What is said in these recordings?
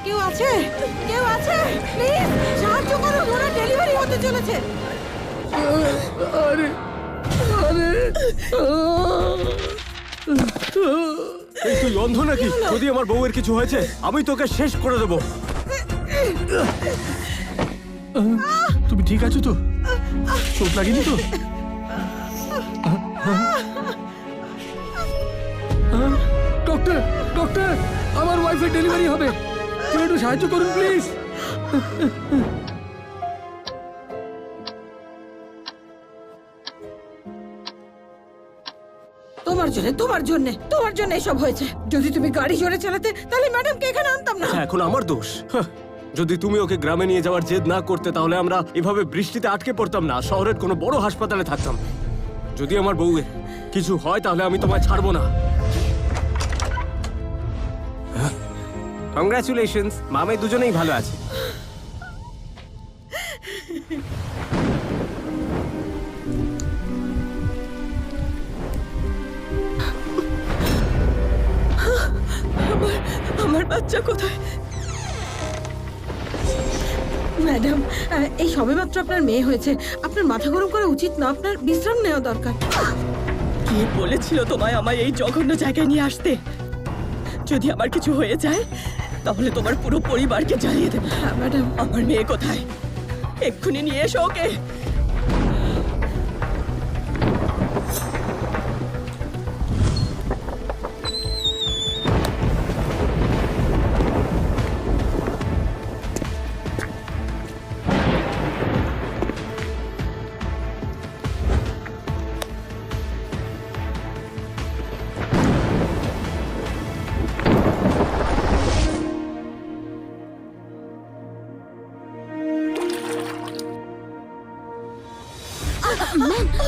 কেউ আছে? কেউ আছে? প্লিজ সাহায্য করুন, ওরা ডেলিভারি হতে চলেছে। আরে আরে এই তুই অন্ধ নাকি? যদি আমার বউয়ের কিছু হয়েছে আমি তোকে শেষ করে দেবো। তুমি ঠিক আছো তো? চোট লাগেনি তো? ডক্টর ডক্টর, আমার ওয়াইফের ডেলিভারি হবে, কেউ একটু সাহায্য করুন প্লিজ। তোমার জন্য এসব হয়েছে। যদি তুমি গাড়ি জোরে চালাতে তাহলে ম্যাডামকে এখানে আনতাম না। আচ্ছা, এখন আমার দোষ? যদি তুমি ওকে গ্রামে নিয়ে যাওয়ার জেদ না করতে তাহলে আমরা এভাবে বৃষ্টিতে আটকে পড়তাম না, শহরের কোনো বড় হাসপাতালে থাকতাম। যদি আমার বউয়ের কিছু হয় তাহলে আমি তোমায় ছাড়বো না। কংগ্রাচুলেশনস, মামে দুজনেই ভালো আছে। আমার বাচ্চা কোথায়? ম্যাডাম, এই সবেমাত্র আপনার মেয়ে হয়েছে, আপনার মাথা গরম করা উচিত না, আপনার বিশ্রাম নেওয়া দরকার। কে বলেছিল তোমায় আমায় এই জঘন্য জায়গায় নিয়ে আসতে? যদি আমার কিছু হয়ে যায় তাহলে তোমার পুরো পরিবারকে জ্বালিয়ে দেবে। হ্যাঁ ম্যাডাম। আমার মেয়ে কোথায়? এক্ষুনি নিয়ে এসো ওকে।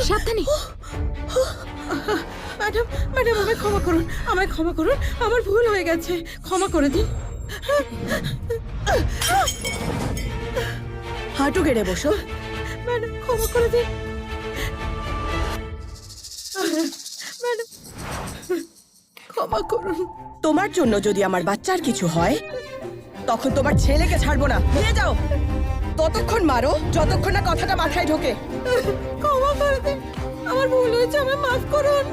সাবধানে। ম্যাডাম ম্যাডাম, আমায় ক্ষমা করুন, আমায় ক্ষমা করুন, আমার ভুল হয়ে গেছে, ক্ষমা করে দিন। হাঁটু গেড়ে বসো। ম্যাডাম ক্ষমা করে দিন। ম্যাডাম ক্ষমা করুন। তোমার জন্য যদি আমার বাচ্চার কিছু হয় তখন তোমার ছেলেকে ছাড়বো না। নিয়ে যাও, ততক্ষণ মারো যতক্ষণ না কথাটা মাথায় ঢোকে। ক্ষমা করে দিন, আমার ভুল হয়েছে, আমায় মাফ করুন।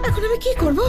এখন আমি কি করব?